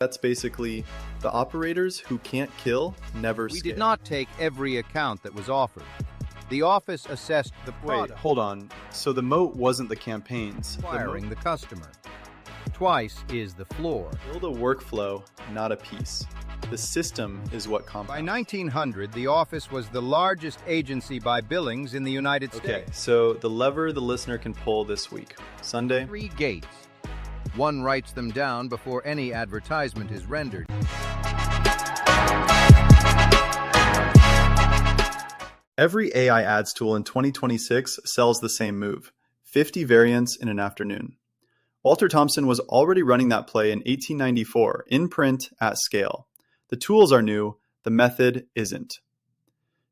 That's basically the operators who can't kill never We scale. did not take every account that was offered. The office assessed the Wait, product, hold on. So the moat wasn't the campaigns. acquiring the customer. Twice is the floor. Build a workflow, not a piece. The system is what By compounds. 1900, the office was the largest agency by billings in the United Okay, States. so the lever the listener can pull this week. Sunday. 3 gates. One writes them down before any advertisement is rendered. Every AI ads tool in 2026 sells the same move, 50 variants in an afternoon. Walter Thompson was already running that play in 1894, in print, at scale. The tools are new, the method isn't.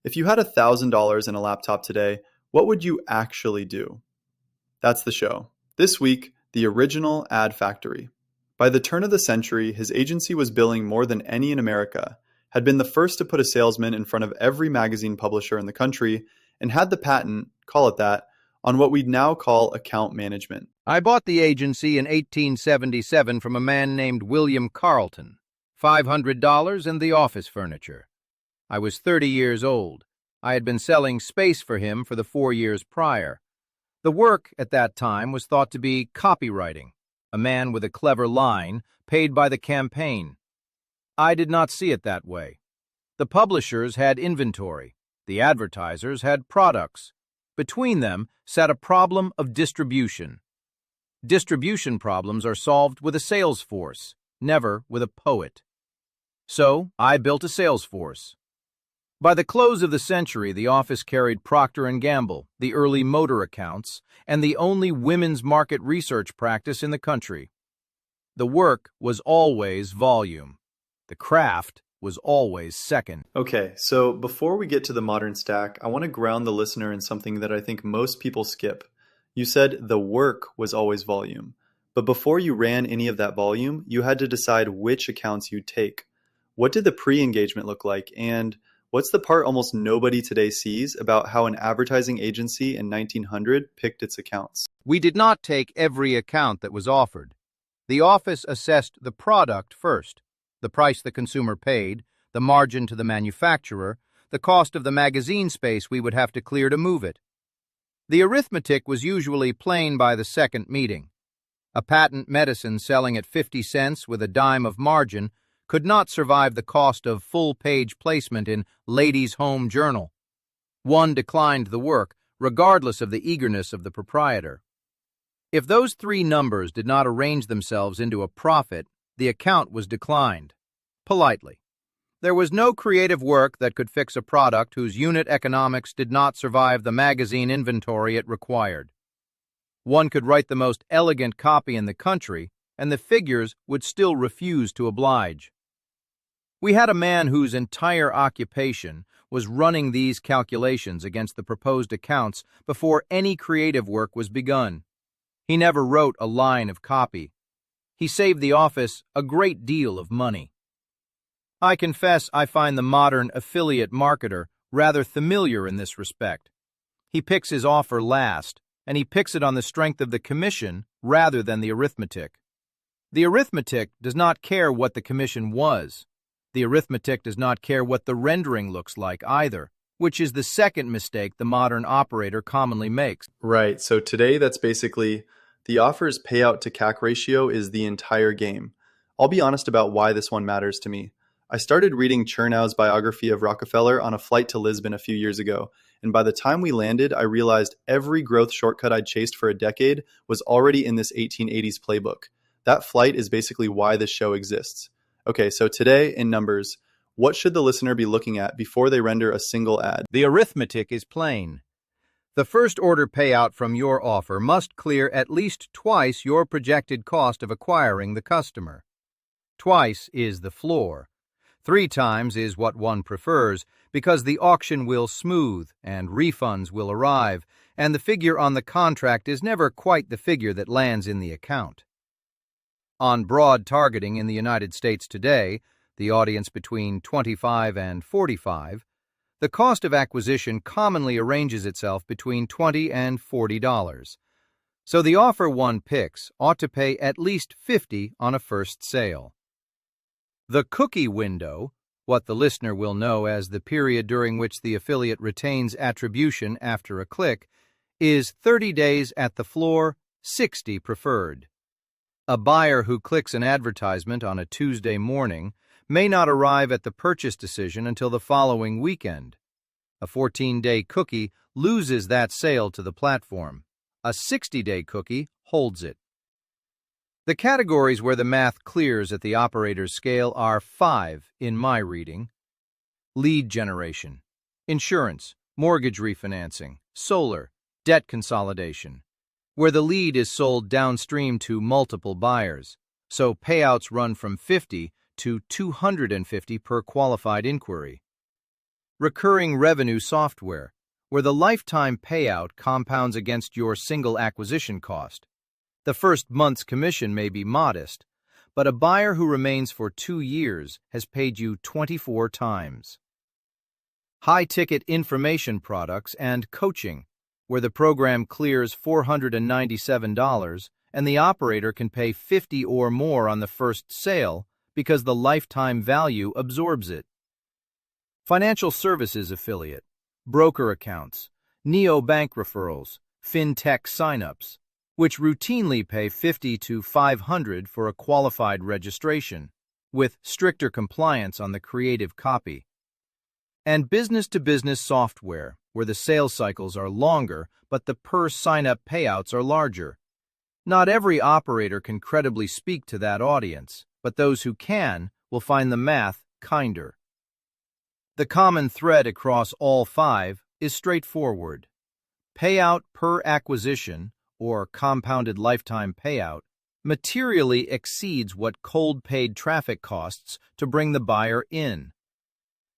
If you had $1,000 in a laptop today, what would you actually do? That's the show. This week, the original ad factory. By the turn of the century, his agency was billing more than any in America, had been the first to put a salesman in front of every magazine publisher in the country, and had the patent, call it that, on what we'd now call account management. I bought the agency in 1877 from a man named William Carlton. $500 and the office furniture. I was 30 years old. I had been selling space for him for the 4 years prior. The work at that time was thought to be copywriting, a man with a clever line, paid by the campaign. I did not see it that way. The publishers had inventory. The advertisers had products. Between them sat a problem of distribution. Distribution problems are solved with a sales force, never with a poet. So I built a sales force. By the close of the century, the office carried Procter & Gamble, the early motor accounts, and the only women's market research practice in the country. The work was always volume. The craft was always second. Okay, so before we get to the modern stack, I want to ground the listener in something that I think most people skip. You said the work was always volume, but before you ran any of that volume, you had to decide which accounts you'd take. What did the pre-engagement look like, and what's the part almost nobody today sees about how an advertising agency in 1900 picked its accounts? We did not take every account that was offered. The office assessed the product first, the price the consumer paid, the margin to the manufacturer, the cost of the magazine space we would have to clear to move it. The arithmetic was usually plain by the second meeting. A patent medicine selling at 50 cents with a dime of margin could not survive the cost of full-page placement in Ladies' Home Journal. One declined the work, regardless of the eagerness of the proprietor. If those 3 numbers did not arrange themselves into a profit, the account was declined. Politely. There was no creative work that could fix a product whose unit economics did not survive the magazine inventory it required. One could write the most elegant copy in the country, and the figures would still refuse to oblige. We had a man whose entire occupation was running these calculations against the proposed accounts before any creative work was begun. He never wrote a line of copy. He saved the office a great deal of money. I confess I find the modern affiliate marketer rather familiar in this respect. He picks his offer last, and he picks it on the strength of the commission rather than the arithmetic. The arithmetic does not care what the commission was. The arithmetic does not care what the rendering looks like either, which is the second mistake the modern operator commonly makes. Right, so today that's basically the offer's payout to CAC ratio is the entire game. I'll be honest about why this one matters to me. I started reading Chernow's biography of Rockefeller on a flight to Lisbon a few years ago, and by the time we landed, I realized every growth shortcut I'd chased for a decade was already in this 1880s playbook. That flight is basically why this show exists. Okay, so today, in numbers, what should the listener be looking at before they render a single ad? The arithmetic is plain. The first order payout from your offer must clear at least twice your projected cost of acquiring the customer. Twice is the floor. 3 times is what one prefers, because the auction will smooth and refunds will arrive, and the figure on the contract is never quite the figure that lands in the account. On broad targeting in the United States today, the audience between 25 and 45, the cost of acquisition commonly arranges itself between $20 and $40. So the offer one picks ought to pay at least $50 on a first sale. The cookie window, what the listener will know as the period during which the affiliate retains attribution after a click, is 30 days at the floor, 60 preferred. A buyer who clicks an advertisement on a Tuesday morning may not arrive at the purchase decision until the following weekend. A 14-day cookie loses that sale to the platform. A 60-day cookie holds it. The categories where the math clears at the operator's scale are 5 in my reading: lead generation, insurance, mortgage refinancing, solar, debt consolidation, where the lead is sold downstream to multiple buyers, so payouts run from 50 to 250 per qualified inquiry. Recurring revenue software, where the lifetime payout compounds against your single acquisition cost. The first month's commission may be modest, but a buyer who remains for 2 years has paid you 24 times. High-ticket information products and coaching, where the program clears $497 and the operator can pay 50 or more on the first sale because the lifetime value absorbs it. Financial services affiliate, broker accounts, neobank referrals, fintech signups, which routinely pay $50 to $500 for a qualified registration, with stricter compliance on the creative copy. And business-to-business software, where the sales cycles are longer, but the per-sign-up payouts are larger. Not every operator can credibly speak to that audience, but those who can will find the math kinder. The common thread across all 5 is straightforward. Payout per acquisition, or compounded lifetime payout, materially exceeds what cold paid traffic costs to bring the buyer in.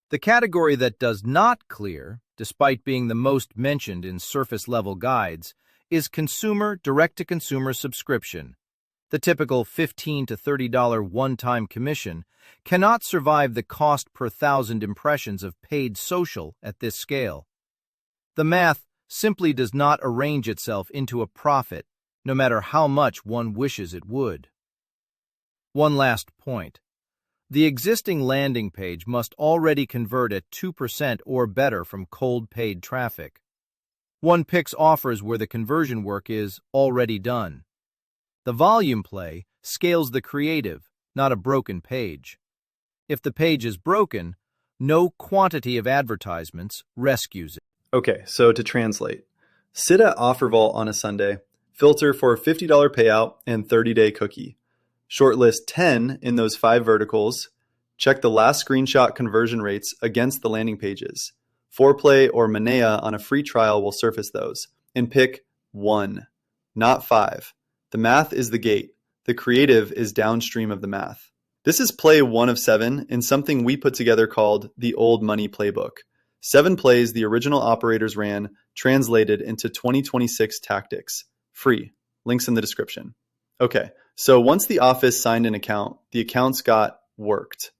The category that does not clear, despite being the most mentioned in surface-level guides, is consumer direct-to-consumer subscription. The typical $15 to $30 one-time commission cannot survive the cost per 1,000 impressions of paid social at this scale. The math simply does not arrange itself into a profit, no matter how much one wishes it would. One last point. The existing landing page must already convert at 2% or better from cold paid traffic. One picks offers where the conversion work is already done. The volume play scales the creative, not a broken page. If the page is broken, no quantity of advertisements rescues it. Okay, so to translate, sit at OfferVault on a Sunday, filter for $50 payout and 30-day cookie. Shortlist 10 in those 5 verticals. Check the last screenshot conversion rates against the landing pages. Foreplay or Manea on a free trial will surface those. And pick 1, not 5. The math is the gate. The creative is downstream of the math. This is play 1 of 7 in something we put together called the Old Money Playbook. 7 plays the original operators ran, translated into 2026 tactics. Free. Links in the description. Okay, so once the office signed an account, the accounts got worked.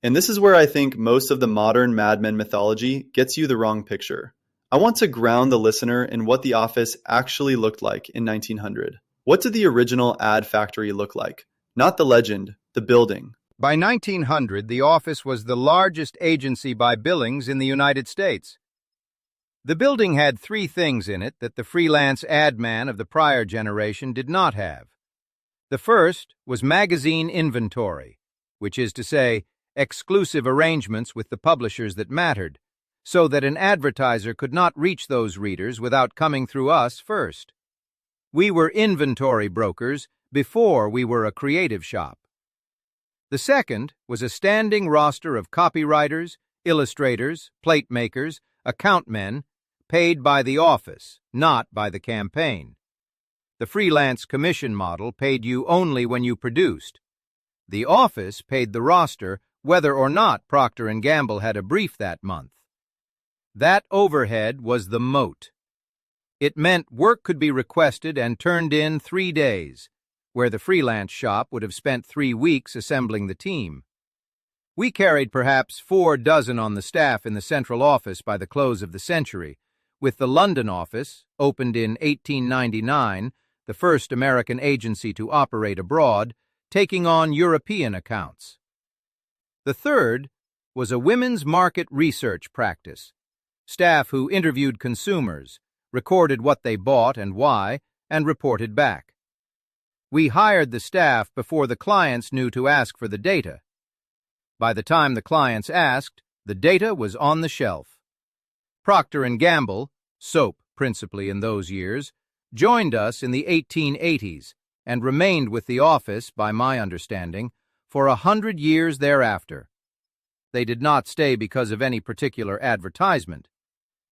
And this is where I think most of the modern Mad Men mythology gets you the wrong picture. I want to ground the listener in what the office actually looked like in 1900. What did the original ad factory look like? Not the legend, the building. By 1900, the office was the largest agency by billings in the United States. The building had 3 things in it that the freelance ad man of the prior generation did not have. The first was magazine inventory, which is to say, exclusive arrangements with the publishers that mattered, so that an advertiser could not reach those readers without coming through us first. We were inventory brokers before we were a creative shop. The second was a standing roster of copywriters, illustrators, plate makers, account men, paid by the office, not by the campaign. The freelance commission model paid you only when you produced. The office paid the roster whether or not Procter & Gamble had a brief that month. That overhead was the moat. It meant work could be requested and turned in 3 days, where the freelance shop would have spent 3 weeks assembling the team. We carried perhaps 4 dozen on the staff in the central office by the close of the century, with the London office, opened in 1899, the first American agency to operate abroad, taking on European accounts. The third was a women's market research practice. Staff who interviewed consumers, recorded what they bought and why, and reported back. We hired the staff before the clients knew to ask for the data. By the time the clients asked, the data was on the shelf. Procter & Gamble, soap principally in those years, joined us in the 1880s and remained with the office, by my understanding, for 100 years thereafter. They did not stay because of any particular advertisement.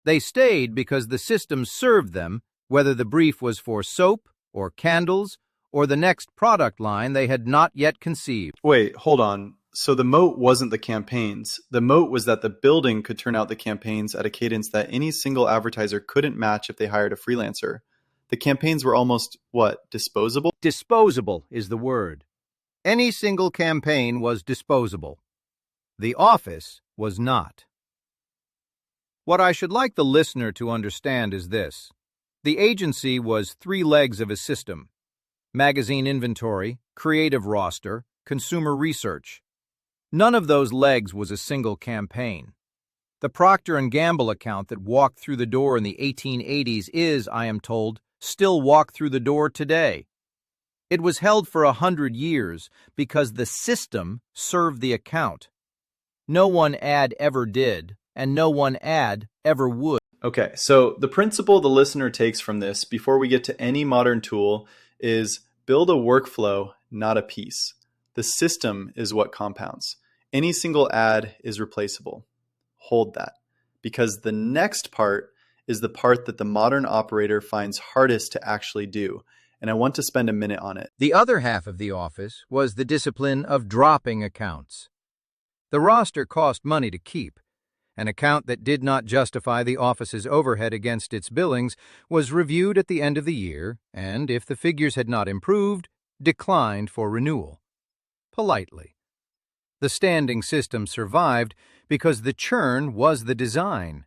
They stayed because the system served them, whether the brief was for soap or candles or the next product line they had not yet conceived. Wait, hold on. So the moat wasn't the campaigns. The moat was that the building could turn out the campaigns at a cadence that any single advertiser couldn't match if they hired a freelancer. The campaigns were almost, disposable? Disposable is the word. Any single campaign was disposable. The office was not. What I should like the listener to understand is this. The agency was 3 legs of a system: magazine inventory, creative roster, consumer research. None of those legs was a single campaign. The Procter & Gamble account that walked through the door in the 1880s is, I am told, still walked through the door today. It was held for 100 years because the system served the account. No one ad ever did, and no one ad ever would. Okay, so the principle the listener takes from this before we get to any modern tool is build a workflow, not a piece. The system is what compounds. Any single ad is replaceable. Hold that, because the next part is the part that the modern operator finds hardest to actually do, and I want to spend a minute on it. The other half of the office was the discipline of dropping accounts. The roster cost money to keep. An account that did not justify the office's overhead against its billings was reviewed at the end of the year and, if the figures had not improved, declined for renewal. Politely. The standing system survived because the churn was the design.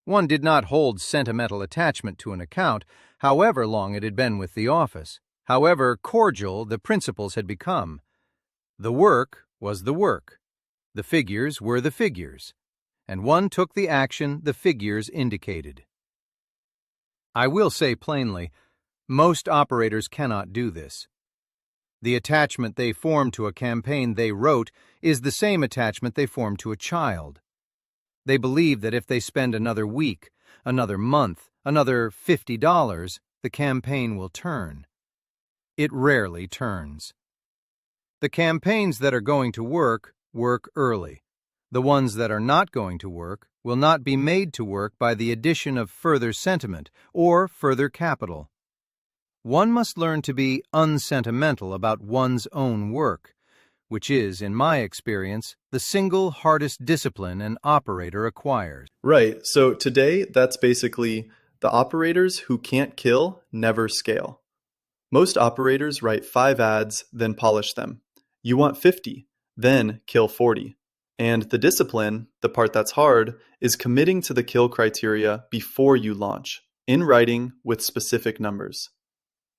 One did not hold sentimental attachment to an account, however long it had been with the office, however cordial the principals had become. The work was the work. The figures were the figures, and one took the action the figures indicated. I will say plainly, most operators cannot do this. The attachment they form to a campaign they wrote is the same attachment they form to a child. They believe that if they spend another week, another month, another $50, the campaign will turn. It rarely turns. The campaigns that are going to work early. The ones that are not going to work will not be made to work by the addition of further sentiment or further capital. One must learn to be unsentimental about one's own work, which is, in my experience, the single hardest discipline an operator acquires. Right, so today that's basically the operators who can't kill never scale. Most operators write 5 ads, then polish them. You want 50, then kill 40. And the discipline, the part that's hard, is committing to the kill criteria before you launch, in writing with specific numbers.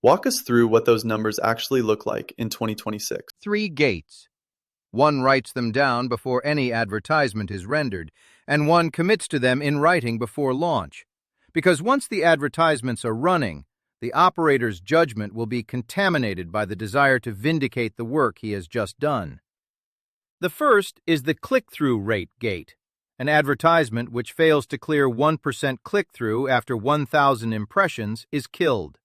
Walk us through what those numbers actually look like in 2026. 3 gates. One writes them down before any advertisement is rendered, and one commits to them in writing before launch. Because once the advertisements are running, the operator's judgment will be contaminated by the desire to vindicate the work he has just done. The first is the click-through rate gate. An advertisement which fails to clear 1% click-through after 1,000 impressions is killed.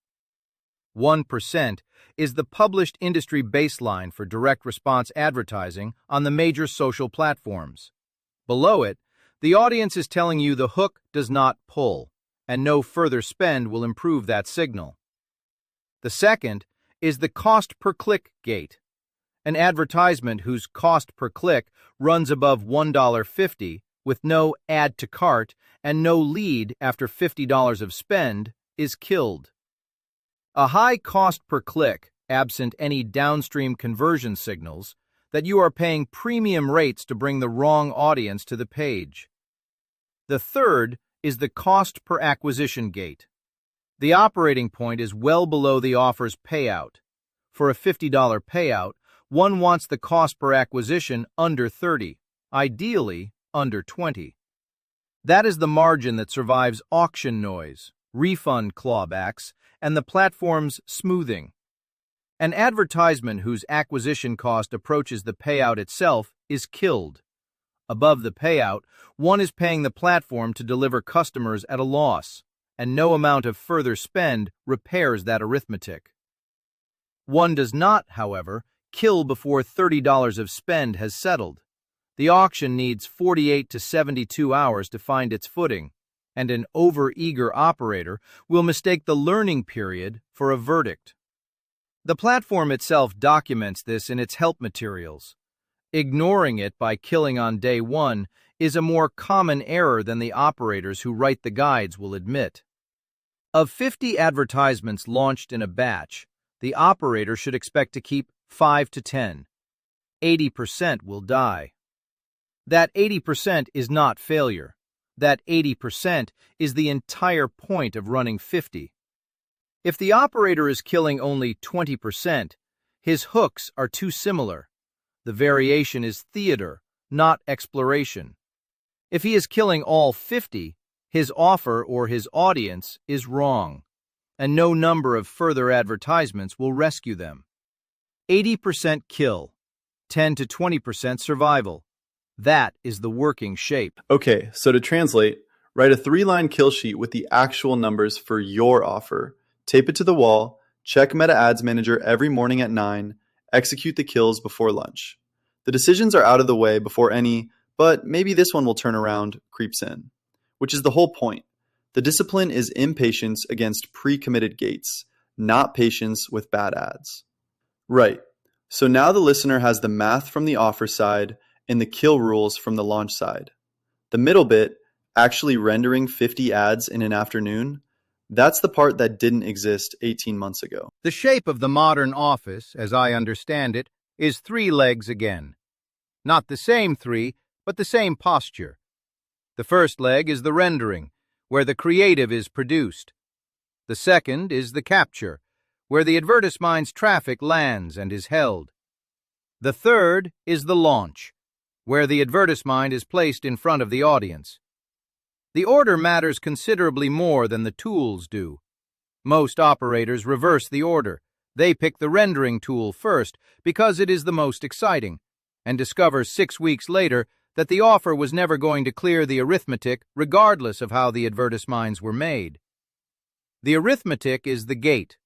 1% is the published industry baseline for direct response advertising on the major social platforms. Below it, the audience is telling you the hook does not pull, and no further spend will improve that signal. The second is the cost per click gate. An advertisement whose cost per click runs above $1.50 with no add to cart and no lead after $50 of spend is killed. A high cost per click, absent any downstream conversion signals, that you are paying premium rates to bring the wrong audience to the page. The third is the cost per acquisition gate. The operating point is well below the offer's payout. For a $50 payout, One wants the cost per acquisition under 30, ideally under 20. That is the margin that survives auction noise, refund clawbacks, and the platform's smoothing. An advertisement whose acquisition cost approaches the payout itself is killed. Above the payout, one is paying the platform to deliver customers at a loss, and no amount of further spend repairs that arithmetic. One does not, however, kill before $30 of spend has settled. The auction needs 48 to 72 hours to find its footing, and an over-eager operator will mistake the learning period for a verdict. The platform itself documents this in its help materials. Ignoring it by killing on day one is a more common error than the operators who write the guides will admit. Of 50 advertisements launched in a batch, the operator should expect to keep 5 to 10. 80% will die. That 80% is not failure. That 80% is the entire point of running 50. If the operator is killing only 20%, his hooks are too similar. The variation is theater, not exploration. If he is killing all 50, his offer or his audience is wrong, and no number of further advertisements will rescue them. 80% kill, 10 to 20% survival. That is the working shape. Okay, so to translate, write a 3-line kill sheet with the actual numbers for your offer, tape it to the wall, check Meta Ads Manager every morning at 9, execute the kills before lunch. The decisions are out of the way before any, but maybe this one will turn around, creeps in. Which is the whole point. The discipline is impatience against pre-committed gates, not patience with bad ads. Right, so now the listener has the math from the offer side and the kill rules from the launch side. The middle bit, actually rendering 50 ads in an afternoon, that's the part that didn't exist 18 months ago. The shape of the modern office, as I understand it, is 3 legs again. Not the same 3, but the same posture. The first leg is the rendering, where the creative is produced. The second is the capture, where the advertisement's traffic lands and is held. The third is the launch, where the advertisement is placed in front of the audience. The order matters considerably more than the tools do. Most operators reverse the order. They pick the rendering tool first because it is the most exciting, and discover 6 weeks later that the offer was never going to clear the arithmetic regardless of how the advertisements were made. The arithmetic is the gate.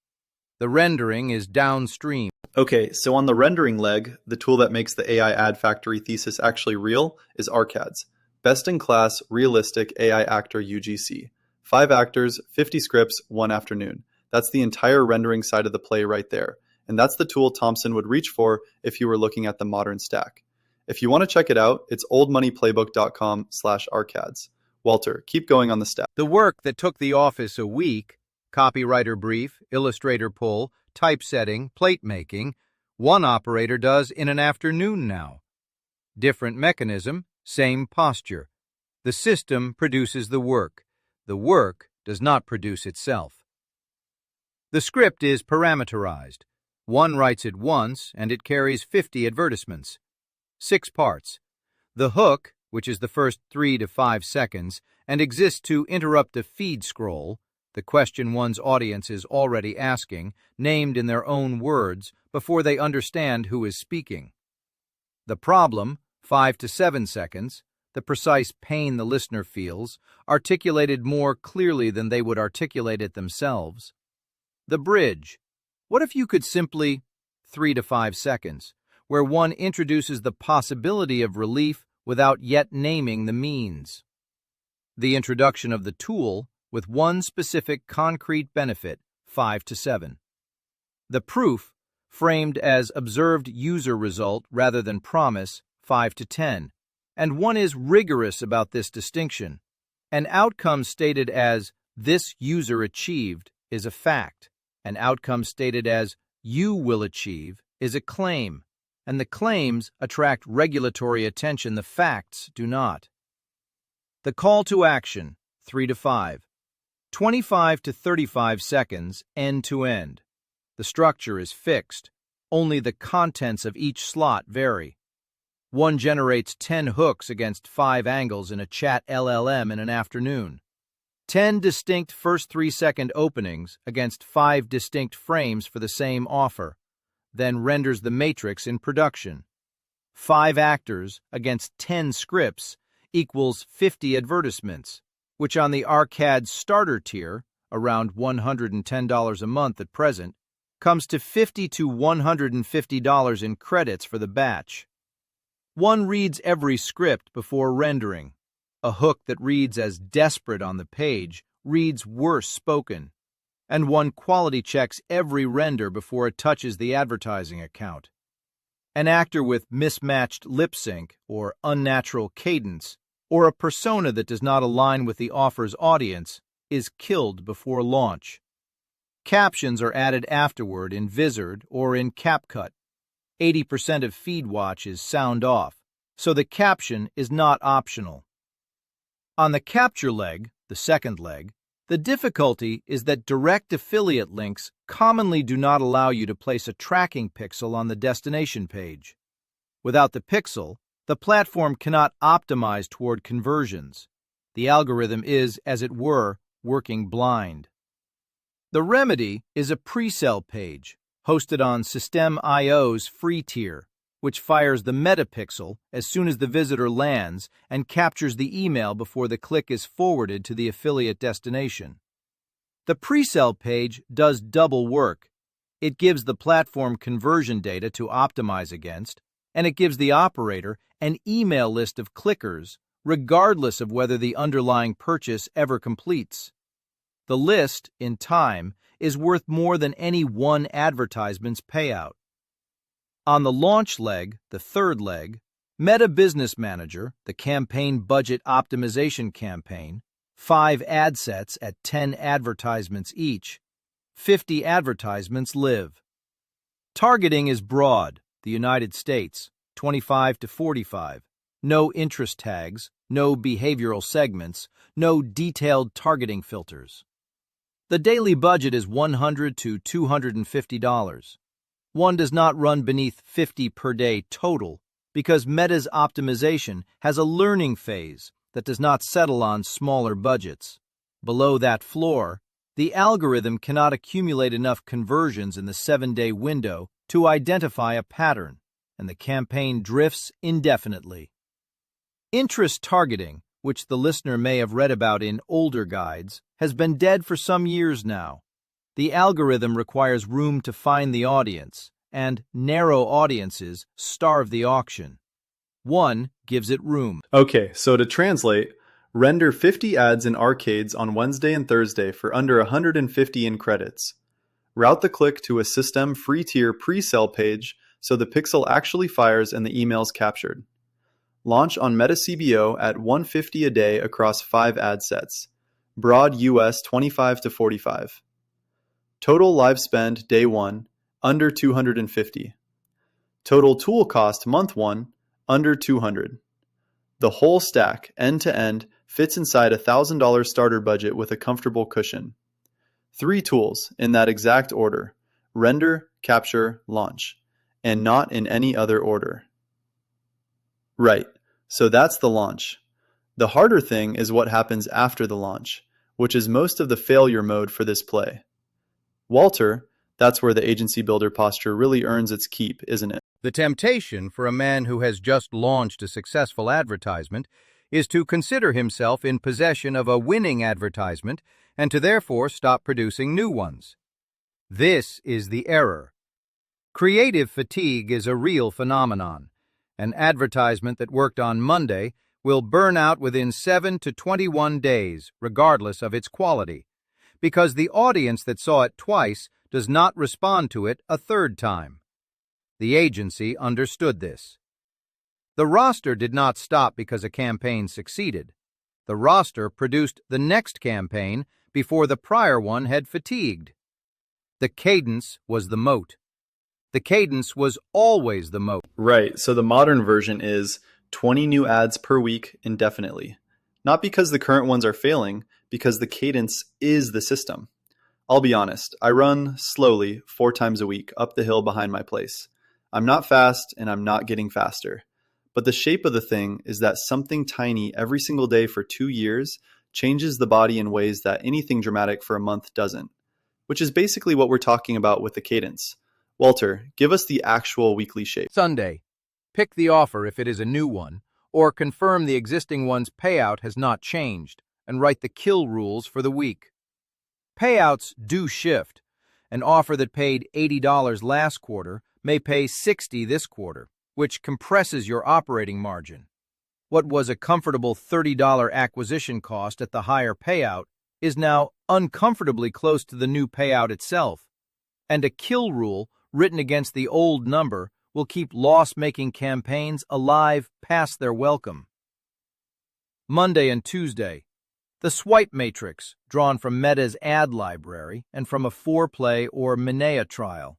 The rendering is downstream. Okay, so on the rendering leg, the tool that makes the AI Ad Factory thesis actually real is ARCADS, best-in-class, realistic AI actor UGC. 5 actors, 50 scripts, 1 afternoon. That's the entire rendering side of the play right there, and that's the tool Thompson would reach for if you were looking at the modern stack. If you want to check it out, it's oldmoneyplaybook.com/arcads. Walter, keep going on the stack. The work that took the office a week, copywriter brief, illustrator pull, typesetting, plate making, one operator does in an afternoon now. Different mechanism, same posture. The system produces the work. The work does not produce itself. The script is parameterized. One writes it once, and it carries 50 advertisements. 6 parts. The hook, which is the first 3 to 5 seconds, and exists to interrupt a feed scroll, the question one's audience is already asking, named in their own words, before they understand who is speaking. The problem, 5 to 7 seconds, the precise pain the listener feels, articulated more clearly than they would articulate it themselves. The bridge. What if you could simply 3 to 5 seconds, where one introduces the possibility of relief without yet naming the means. The introduction of the tool with one specific concrete benefit, 5 to 7. The proof, framed as observed user result rather than promise, 5 to 10. And one is rigorous about this distinction. An outcome stated as this user achieved is a fact. An outcome stated as you will achieve is a claim. And the claims attract regulatory attention, the facts do not. The call to action, 3 to 5. 25 to 35 seconds, end to end. The structure is fixed. Only the contents of each slot vary. One generates 10 hooks against 5 angles in a chat LLM in an afternoon. 10 distinct first 3-second openings against 5 distinct frames for the same offer, then renders the matrix in production. 5 actors against 10 scripts equals 50 advertisements, which on the Arcad starter tier, around $110 a month at present, comes to $50 to $150 in credits for the batch. One reads every script before rendering. A hook that reads as desperate on the page reads worse spoken, and one quality checks every render before it touches the advertising account. An actor with mismatched lip sync or unnatural cadence, or a persona that does not align with the offer's audience, is killed before launch. Captions are added afterward in Vizard or in CapCut. 80% of FeedWatch is sound off, so the caption is not optional. On the capture leg, the second leg, the difficulty is that direct affiliate links commonly do not allow you to place a tracking pixel on the destination page. Without the pixel, the platform cannot optimize toward conversions. The algorithm is, as it were, working blind. The remedy is a pre-sell page, hosted on System.io's free tier, which fires the metapixel as soon as the visitor lands and captures the email before the click is forwarded to the affiliate destination. The pre-sell page does double work. It gives the platform conversion data to optimize against, and it gives the operator an email list of clickers, regardless of whether the underlying purchase ever completes. The list, in time, is worth more than any one advertisement's payout. On the launch leg, the third leg, Meta Business Manager, the campaign budget optimization campaign, 5 ad sets at 10 advertisements each, 50 advertisements live. Targeting is broad, the United States, 25 to 45, no interest tags, no behavioral segments, no detailed targeting filters. The daily budget is $100 to $250. One does not run beneath 50 per day total because Meta's optimization has a learning phase that does not settle on smaller budgets. Below that floor, the algorithm cannot accumulate enough conversions in the 7-day window to identify a pattern, and the campaign drifts indefinitely. Interest targeting, which the listener may have read about in older guides, has been dead for some years now. The algorithm requires room to find the audience, and narrow audiences starve the auction. One gives it room. Okay, so to translate, render 50 ads in arcades on Wednesday and Thursday for under 150 in credits. Route the click to a System free tier pre-sell page so the pixel actually fires and the email's captured. Launch on Meta CBO at $150 a day across 5 ad sets. Broad US 25 to 45. Total live spend day 1, under 250. Total tool cost month 1, under 200. The whole stack, end to end, fits inside a $1,000 starter budget with a comfortable cushion. 3 tools in that exact order: render, capture, launch, and not in any other order. Right, so that's the launch. The harder thing is what happens after the launch, which is most of the failure mode for this play. Walter, that's where the agency builder posture really earns its keep, isn't it? The temptation for a man who has just launched a successful advertisement is to consider himself in possession of a winning advertisement and to therefore stop producing new ones. This is the error. Creative fatigue is a real phenomenon. An advertisement that worked on Monday will burn out within 7 to 21 days, regardless of its quality, because the audience that saw it twice does not respond to it a third time. The agency understood this. The roster did not stop because a campaign succeeded. The roster produced the next campaign before the prior one had fatigued. The cadence was the moat. The cadence was always the moat. Right, so the modern version is 20 new ads per week indefinitely. Not because the current ones are failing, because the cadence is the system. I'll be honest, I run slowly 4 times a week up the hill behind my place. I'm not fast and I'm not getting faster. But the shape of the thing is that something tiny every single day for 2 years changes the body in ways that anything dramatic for a month doesn't, which is basically what we're talking about with the cadence. Walter, give us the actual weekly shape. Sunday. Pick the offer if it is a new one, or confirm the existing one's payout has not changed, and write the kill rules for the week. Payouts do shift. An offer that paid $80 last quarter may pay $60 this quarter, which compresses your operating margin. What was a comfortable $30 acquisition cost at the higher payout is now uncomfortably close to the new payout itself, and a kill rule written against the old number will keep loss-making campaigns alive past their welcome. Monday and Tuesday. The swipe matrix, drawn from Meta's ad library and from a foreplay or Minea trial.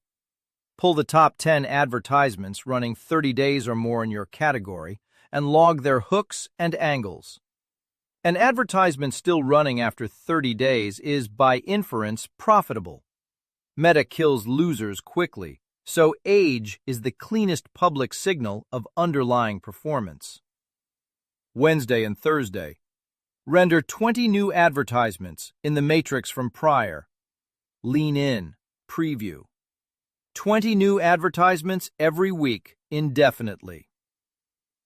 Pull the top 10 advertisements running 30 days or more in your category and log their hooks and angles. An advertisement still running after 30 days is, by inference, profitable. Meta kills losers quickly, so age is the cleanest public signal of underlying performance. Wednesday and Thursday. Render 20 new advertisements in the matrix from prior. Lean in, preview. 20 new advertisements every week, indefinitely.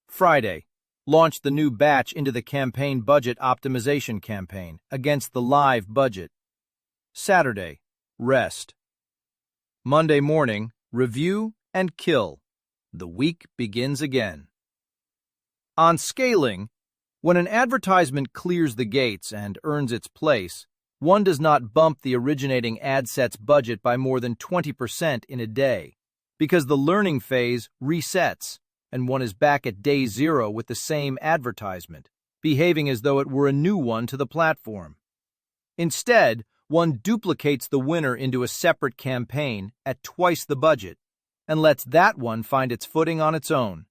Friday. Launch the new batch into the campaign budget optimization campaign against the live budget. Saturday. Rest. Monday morning, review and kill. The week begins again. On scaling, when an advertisement clears the gates and earns its place, one does not bump the originating ad set's budget by more than 20% in a day, because the learning phase resets and one is back at day zero with the same advertisement, behaving as though it were a new one to the platform. Instead, one duplicates the winner into a separate campaign at twice the budget and lets that one find its footing on its own.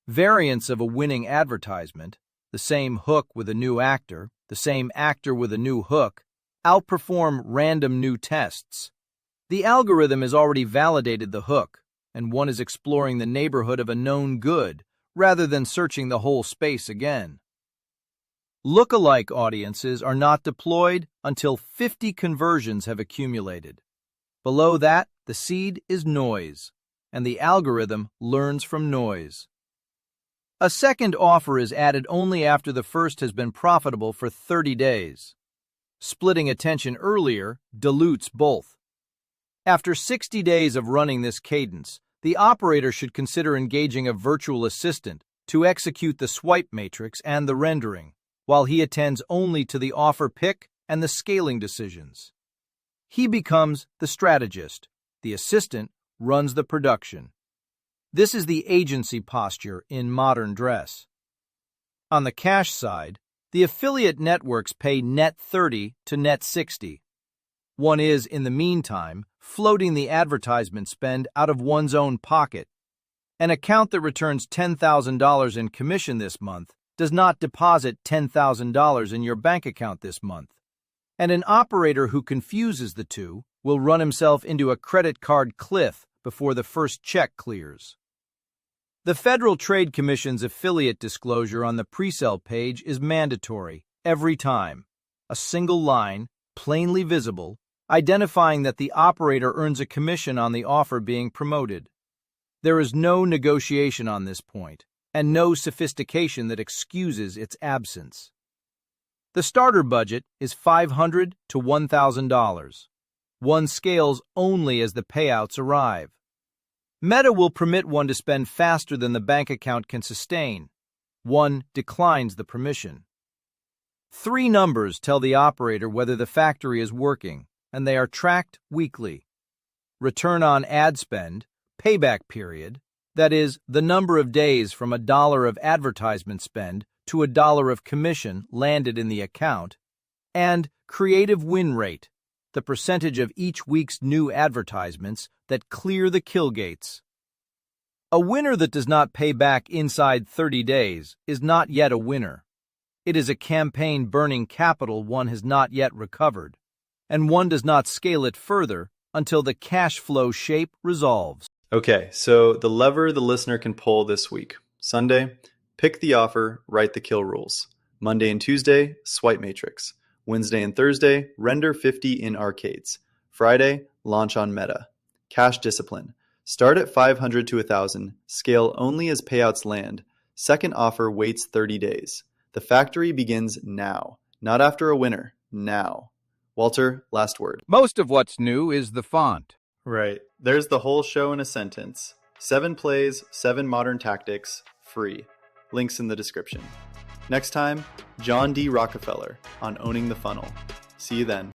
Variants of a winning advertisement, the same hook with a new actor, the same actor with a new hook, outperform random new tests. The algorithm has already validated the hook, and one is exploring the neighborhood of a known good rather than searching the whole space again. Lookalike audiences are not deployed until 50 conversions have accumulated. Below that, the seed is noise, and the algorithm learns from noise. A second offer is added only after the first has been profitable for 30 days. Splitting attention earlier dilutes both. After 60 days of running this cadence, the operator should consider engaging a virtual assistant to execute the swipe matrix and the rendering, while he attends only to the offer pick and the scaling decisions. He becomes the strategist. The assistant runs the production. This is the agency posture in modern dress. On the cash side, the affiliate networks pay net 30 to net 60. One is, in the meantime, floating the advertisement spend out of one's own pocket. An account that returns $10,000 in commission this month does not deposit $10,000 in your bank account this month. And an operator who confuses the two will run himself into a credit card cliff before the first check clears. The Federal Trade Commission's affiliate disclosure on the presale page is mandatory every time. A single line, plainly visible, identifying that the operator earns a commission on the offer being promoted. There is no negotiation on this point, and no sophistication that excuses its absence. The starter budget is $500 to $1,000. One scales only as the payouts arrive. Meta will permit one to spend faster than the bank account can sustain. One declines the permission. 3 numbers tell the operator whether the factory is working, and they are tracked weekly. Return on ad spend, payback period, that is, the number of days from $1 of advertisement spend to $1 of commission landed in the account, and creative win rate, the percentage of each week's new advertisements that clear the kill gates. A winner that does not pay back inside 30 days is not yet a winner. It is a campaign burning capital one has not yet recovered. and one does not scale it further until the cash flow shape resolves. Okay, so the lever the listener can pull this week. Sunday, pick the offer, write the kill rules. Monday and Tuesday, swipe matrix. Wednesday and Thursday, render 50 in arcades. Friday, launch on Meta. Cash discipline. Start at 500 to 1,000, scale only as payouts land. Second offer waits 30 days. The factory begins now, not after a winner, now. Walter, last word. Most of what's new is the font. Right. There's the whole show in a sentence. 7 plays, 7 modern tactics, free. Links in the description. Next time, John D. Rockefeller on Owning the Funnel. See you then.